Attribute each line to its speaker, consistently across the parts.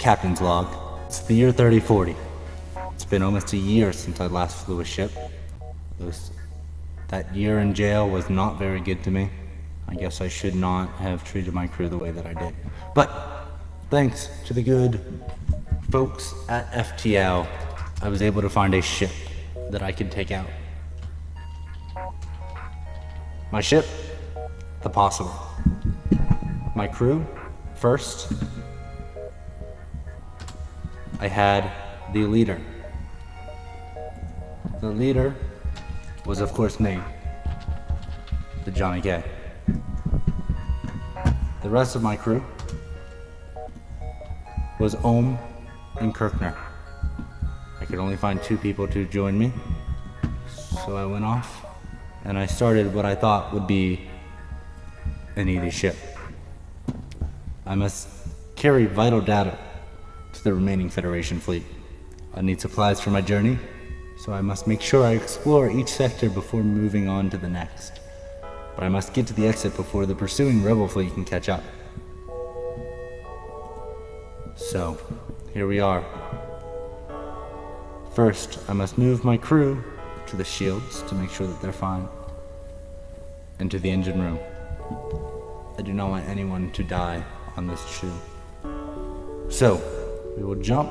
Speaker 1: Captain's log. It's the year 3040. It's been almost a year since I last flew a ship. That year in jail was not very good to me. I guess I should not have treated my crew the way that I did. But thanks to the good folks at FTL, I was able to find a ship that I could take out. My ship, the Possible. My crew, first, I had the leader. The leader was, of course, me, the Johnny K. The rest of my crew was Ohm and Kirkner. I could only find 2 people to join me, so I went off and I started what I thought would be an easy ship. I must carry vital data to the remaining Federation fleet. I need supplies for my journey, so I must make sure I explore each sector before moving on to the next. But I must get to the exit before the pursuing rebel fleet can catch up. So, here we are. First, I must move my crew to the shields to make sure that they're fine, and to the engine room. I do not want anyone to die on this shoe. So, we will jump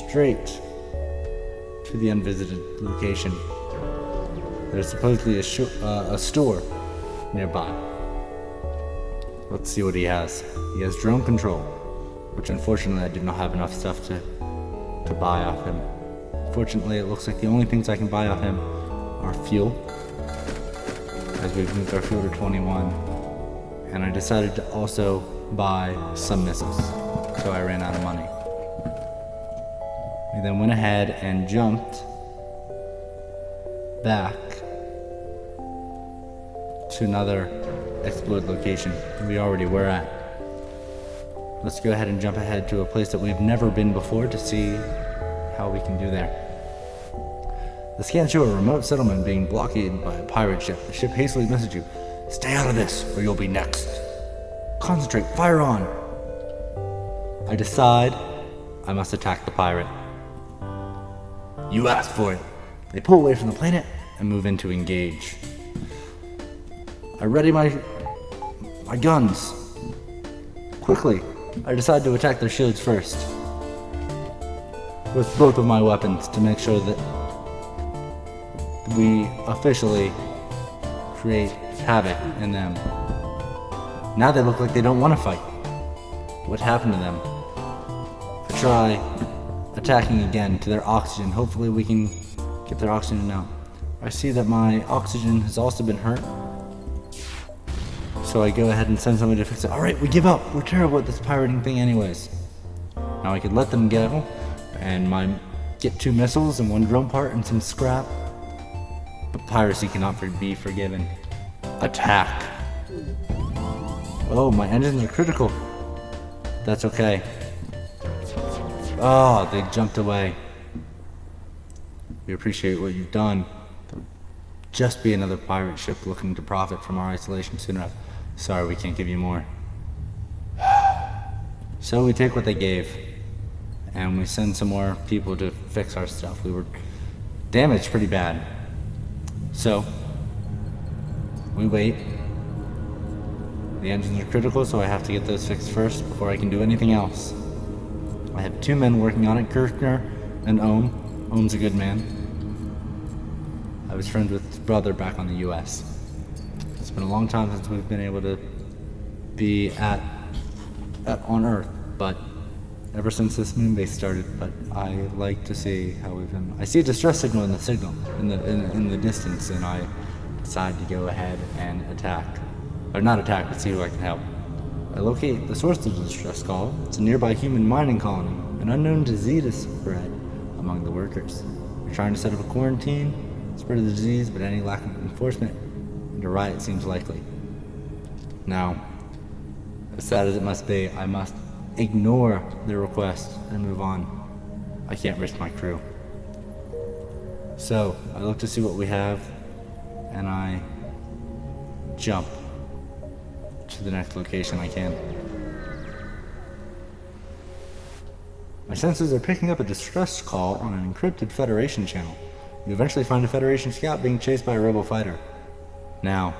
Speaker 1: straight to the unvisited location. There's supposedly a store nearby. Let's see what he has. He has drone control, which unfortunately I did not have enough stuff to buy off him. Fortunately, it looks like the only things I can buy off him are fuel, as we've moved our fuel to 21, and I decided to also buy some missiles, so I ran out of money. We then went ahead and jumped back to another explored location we already were at. Let's go ahead and jump ahead to a place that we've never been before to see how we can do there. The scans show a remote settlement being blockaded by a pirate ship. The ship hastily messaged you, "Stay out of this, or you'll be next. Concentrate, fire on." I decide I must attack the pirate. You asked for it. They pull away from the planet and move in to engage. I ready my guns. Quickly, I decide to attack their shields first, with both of my weapons, to make sure that we officially create havoc in them. Now they look like they don't want to fight. What happened to them? I try attacking again to their oxygen. Hopefully we can get their oxygen out. I see that my oxygen has also been hurt, so I go ahead and send somebody to fix it. Alright, we give up. We're terrible at this pirating thing anyways. Now I could let them go and get 2 missiles and 1 drone part and some scrap. But piracy cannot be forgiven. Attack. Oh, my engines are critical. That's okay. Oh, they jumped away. We appreciate what you've done. Just be another pirate ship looking to profit from our isolation soon enough. Sorry, we can't give you more. So we take what they gave, and we send some more people to fix our stuff. We were damaged pretty bad. So, we wait. The engines are critical, so I have to get those fixed first before I can do anything else. I have 2 men working on it, Kirkner and Ohm. Ohm's a good man. I was friends with his brother back on the US. It's been a long time since we've been able to be on Earth, but ever since this moon base started. But I like to see how we've been. I see a distress signal in the distance, and I decide to go ahead and attack, or not attack, but see who I can help. I locate the source of the distress call. It's a nearby human mining colony. An unknown disease is spread among the workers. We're trying to set up a quarantine, spread of the disease, but any lack of enforcement and a riot seems likely. Now, as sad as it must be, I must ignore their request and move on. I can't risk my crew. So, I look to see what we have, and I jump to the next location I can. My sensors are picking up a distress call on an encrypted Federation channel. You eventually find a Federation scout being chased by a rebel fighter. Now,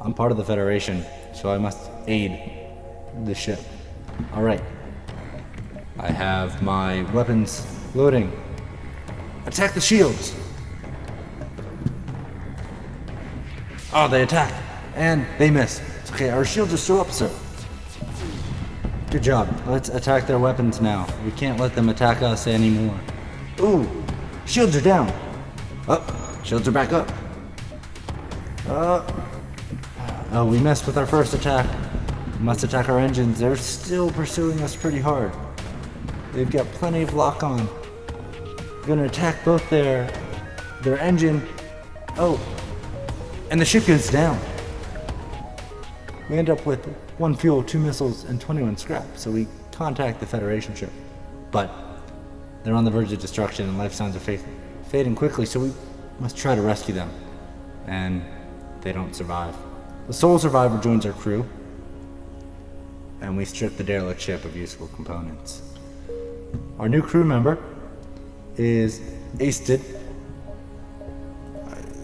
Speaker 1: I'm part of the Federation, so I must aid the ship. Alright. I have my weapons loading. Attack the shields! Oh, they attack! And they miss. It's okay, our shields are still up, sir. Good job. Let's attack their weapons now. We can't let them attack us anymore. Ooh! Shields are down! Oh, shields are back up. Oh, we messed with our first attack. We must attack our engines. They're still pursuing us pretty hard. They've got plenty of lock on. We're gonna attack both their engine. Oh, and the ship goes down. We end up with 1 fuel, 2 missiles, and 21 scrap, so we contact the Federation ship. But they're on the verge of destruction and life signs are fading quickly, so we must try to rescue them. And they don't survive. The sole survivor joins our crew, and we strip the derelict ship of useful components. Our new crew member is Asted.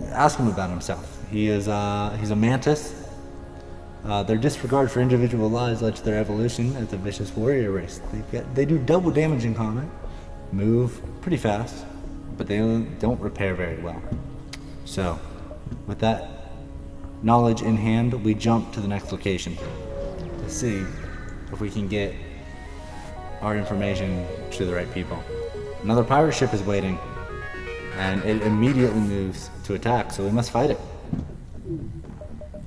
Speaker 1: Ask him about himself. He's a mantis. Their disregard for individual lives led to their evolution as a vicious warrior race. They do double damage in combat, move pretty fast, but they don't repair very well. So, with that knowledge in hand, we jump to the next location to see if we can get our information to the right people. Another pirate ship is waiting, and it immediately moves to attack, so we must fight it.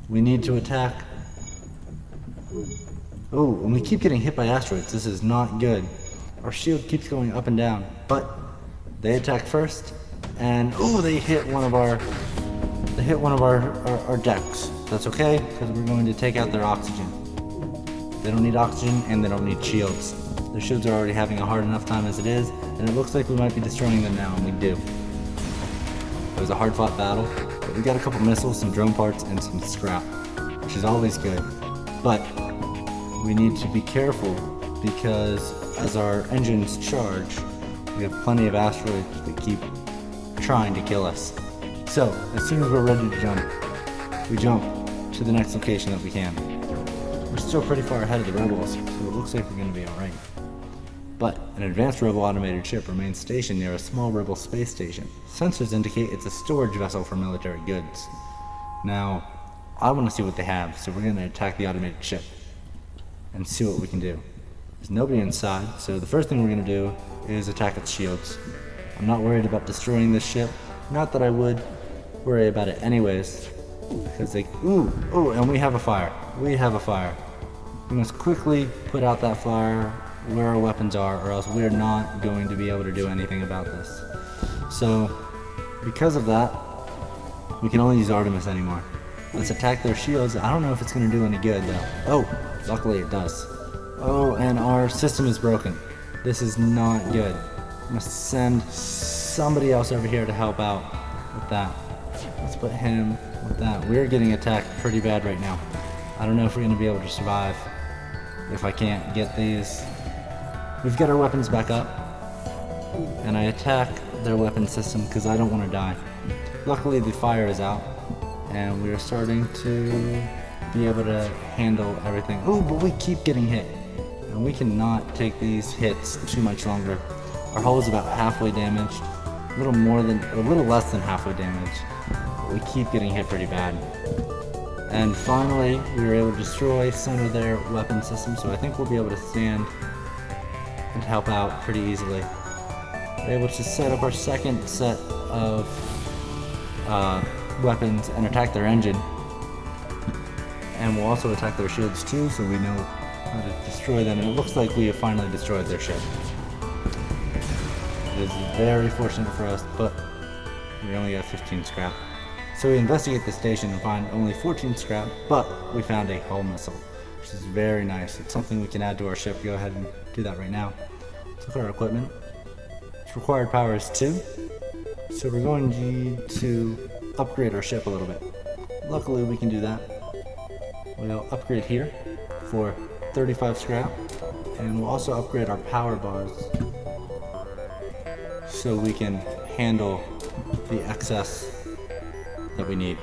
Speaker 1: We need to attack. Oh, and we keep getting hit by asteroids. This is not good. Our shield keeps going up and down, but they attack first, and oh, they hit one of our decks. That's okay, because we're going to take out their oxygen. They don't need oxygen, and they don't need shields. Their shields are already having a hard enough time as it is, and it looks like we might be destroying them now, and we do. It was a hard-fought battle, but we got a couple missiles, some drone parts, and some scrap, which is always good. But we need to be careful, because as our engines charge, we have plenty of asteroids that keep trying to kill us. So, as soon as we're ready to jump, we jump to the next location that we can. We're still pretty far ahead of the rebels, so it looks like we're going to be alright. But an advanced rebel automated ship remains stationed near a small rebel space station. Sensors indicate it's a storage vessel for military goods. Now, I want to see what they have, so we're going to attack the automated ship and see what we can do. There's nobody inside, so the first thing we're going to do is attack its shields. I'm not worried about destroying this ship. Not that I would worry about it anyways, because they... Ooh, and we have a fire. We have a fire. We must quickly put out that fire where our weapons are, or else we're not going to be able to do anything about this. So, because of that, we can only use Artemis anymore. Let's attack their shields. I don't know if it's going to do any good, though. Oh, luckily it does. Oh, and our system is broken. This is not good. We must send somebody else over here to help out with that. Let's put him with that. We're getting attacked pretty bad right now. I don't know if we're going to be able to survive if I can't get these. We've got our weapons back up, and I attack their weapon system because I don't want to die. Luckily the fire is out, and we are starting to be able to handle everything. Oh, but we keep getting hit, and we cannot take these hits too much longer. Our hull is about halfway damaged, a little less than halfway damaged, but we keep getting hit pretty bad. And finally, we were able to destroy some of their weapon systems, so I think we'll be able to stand and help out pretty easily. We're able to set up our second set of weapons and attack their engine. And we'll also attack their shields too, so we know how to destroy them. And it looks like we have finally destroyed their ship. It is very fortunate for us, but we only got 15 scrap. So we investigate the station and find only 14 scrap, but we found a hull missile, which is very nice. It's something we can add to our ship. Go ahead and do that right now. Let's look at our equipment. Its required power is 2, so we're going to need to upgrade our ship a little bit. Luckily we can do that. We'll upgrade here for 35 scrap, And we'll also upgrade our power bars so we can handle the excess that we need.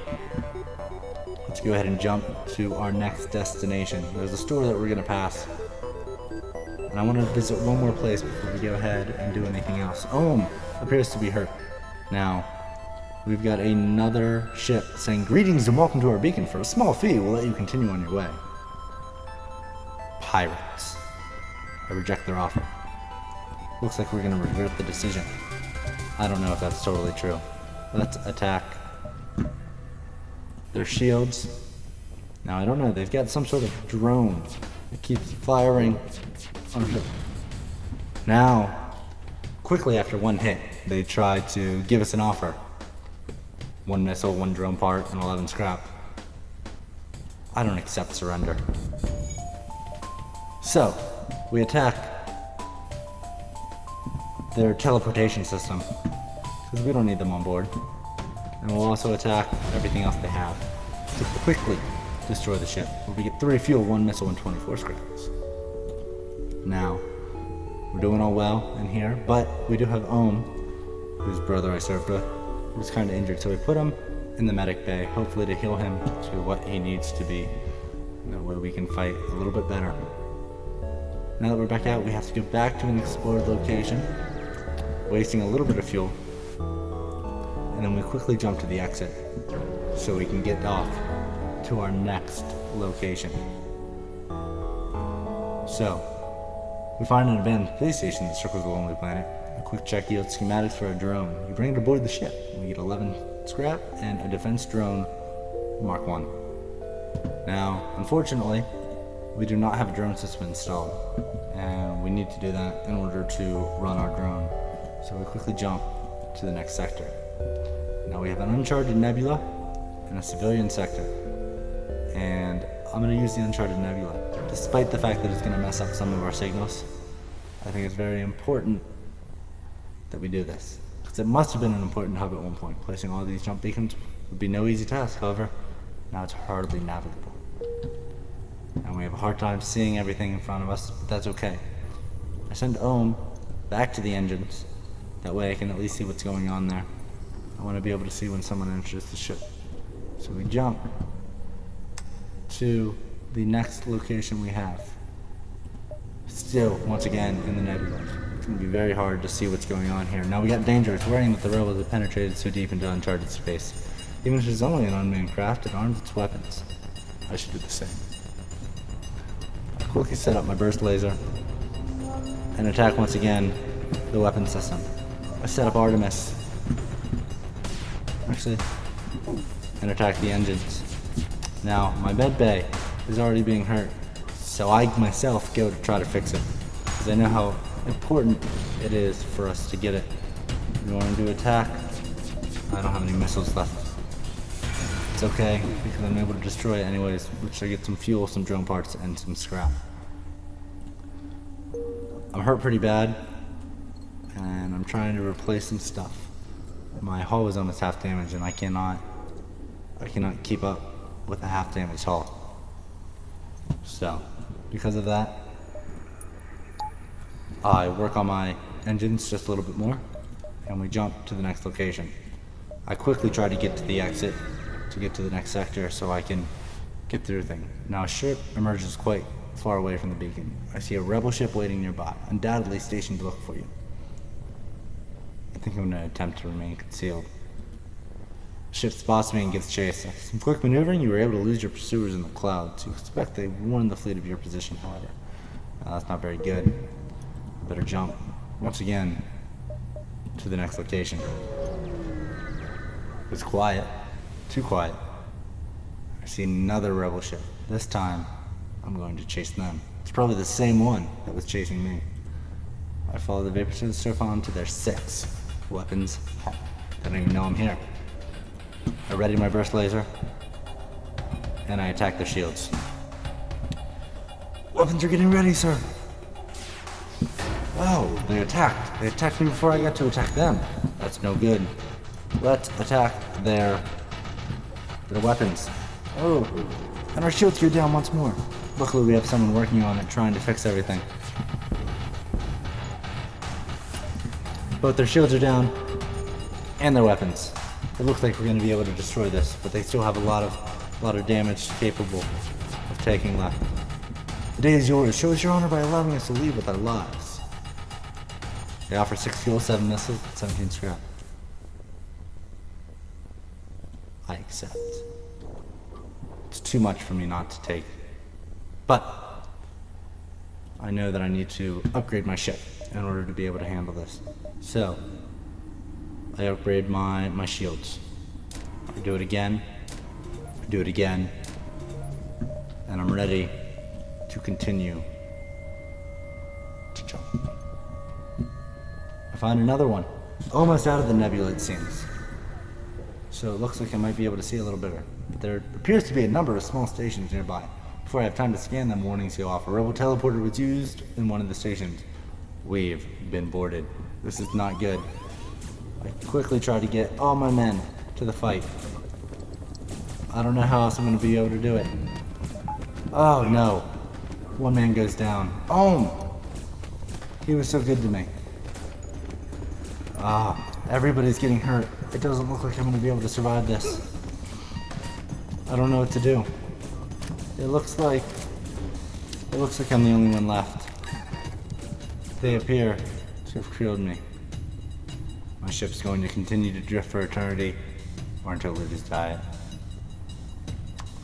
Speaker 1: Let's go ahead and jump to our next destination. There's a store that we're gonna pass. And I want to visit one more place before we go ahead and do anything else. Ohm appears to be hurt. Now, we've got another ship saying, "Greetings and welcome to our beacon. For a small fee, we'll let you continue on your way." Pirates. I reject their offer. Looks like we're gonna regret the decision. I don't know if that's totally true. Let's attack their shields. Now, I don't know, they've got some sort of drone that keeps firing on the... Now, quickly after one hit, they tried to give us an offer. 1 missile, 1 drone part, and 11 scrap. I don't accept surrender. So, we attack their teleportation system, because we don't need them on board. And we'll also attack everything else they have to quickly destroy the ship, where we get 3 fuel, 1 missile, and 24 scraps. Now, we're doing all well in here, but we do have Ohm, whose brother I served with, who's kind of injured, so we put him in the medic bay, hopefully to heal him to what he needs to be. That way we can fight a little bit better. Now that we're back out, we have to go back to an explored location, wasting a little bit of fuel, and then we quickly jump to the exit so we can get off to our next location. So, we find an abandoned space station that circles the lonely planet. A quick check yields schematics for a drone. You bring it aboard the ship. We get 11 scrap and a defense drone Mark 1. Now, unfortunately, we do not have a drone system installed, and we need to do that in order to run our drone. So we quickly jump to the next sector. Now we have an uncharted nebula and a civilian sector, and I'm going to use the uncharted nebula. Despite the fact that it's going to mess up some of our signals, I think it's very important that we do this, because it must have been an important hub at one point. Placing all these jump beacons would be no easy task, however, now it's hardly navigable. And we have a hard time seeing everything in front of us, but that's okay. I send Ohm back to the engines, that way I can at least see what's going on there. I want to be able to see when someone enters the ship. So we jump to the next location we have. Still, once again, in the nebula. It's going to be very hard to see what's going on here. Now we got danger. It's worrying that the rebels have penetrated so deep into uncharted space. Even if it's only an unmanned craft, it arms its weapons. I should do the same. I quickly set up my burst laser and attack once again the weapon system. I set up Artemis. Actually, and attack the engines. Now, my med bay is already being hurt, so I myself go to try to fix it, because I know how important it is for us to get it. We want to do attack. I don't have any missiles left. It's okay, because I'm able to destroy it anyways, which I get some fuel, some drone parts, and some scrap. I'm hurt pretty bad, and I'm trying to replace some stuff. My hull is almost half damaged, and I cannot keep up with a half damaged hull. So, because of that, I work on my engines just a little bit more, and we jump to the next location. I quickly try to get to the exit to get to the next sector so I can get through things. Now a ship emerges quite far away from the beacon. I see a rebel ship waiting nearby, undoubtedly stationed to look for you. I think I'm going to attempt to remain concealed. The ship spots me and gives chase. After some quick maneuvering, you were able to lose your pursuers in the clouds. You expect they warned the fleet of your position, however. That's not very good. Better jump, once again, to the next location. It's quiet. Too quiet. I see another rebel ship. This time, I'm going to chase them. It's probably the same one that was chasing me. I follow the vapor to the surf onto their 6 weapons. They don't even know I'm here. I ready my burst laser, and I attack their shields. Weapons are getting ready, sir. Oh, they attacked. They attacked me before I got to attack them. That's no good. Let's attack their weapons. Oh, and our shields go down once more. Luckily we have someone working on it, trying to fix everything. Both their shields are down and their weapons. It looks like we're going to be able to destroy this, but they still have a lot of damage capable of taking left. The day is yours. Show us your honor by allowing us to leave with our lives. They offer 6 fuel, 7 missiles, 17 scrap. I accept. It's too much for me not to take. But I know that I need to upgrade my ship in order to be able to handle this. So I upgrade my shields. I do it again. I do it again. And I'm ready to continue to jump. I find another one. Almost out of the nebula, it seems. So it looks like I might be able to see a little better. But there appears to be a number of small stations nearby. Before I have time to scan them, warnings go off. A rebel teleporter was used in one of the stations. We've been boarded. This is not good. I quickly try to get all my men to the fight. I don't know how else I'm going to be able to do it. Oh no. One man goes down. Oh! He was so good to me. Everybody's getting hurt. It doesn't look like I'm going to be able to survive this. I don't know what to do. It looks like I'm the only one left. They appear to have killed me. My ship's going to continue to drift for eternity, or until it is died.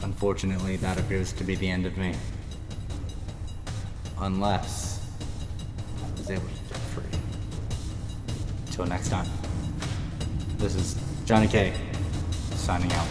Speaker 1: Unfortunately, that appears to be the end of me. Unless I was able to get free. Until next time, this is Johnny K, signing out.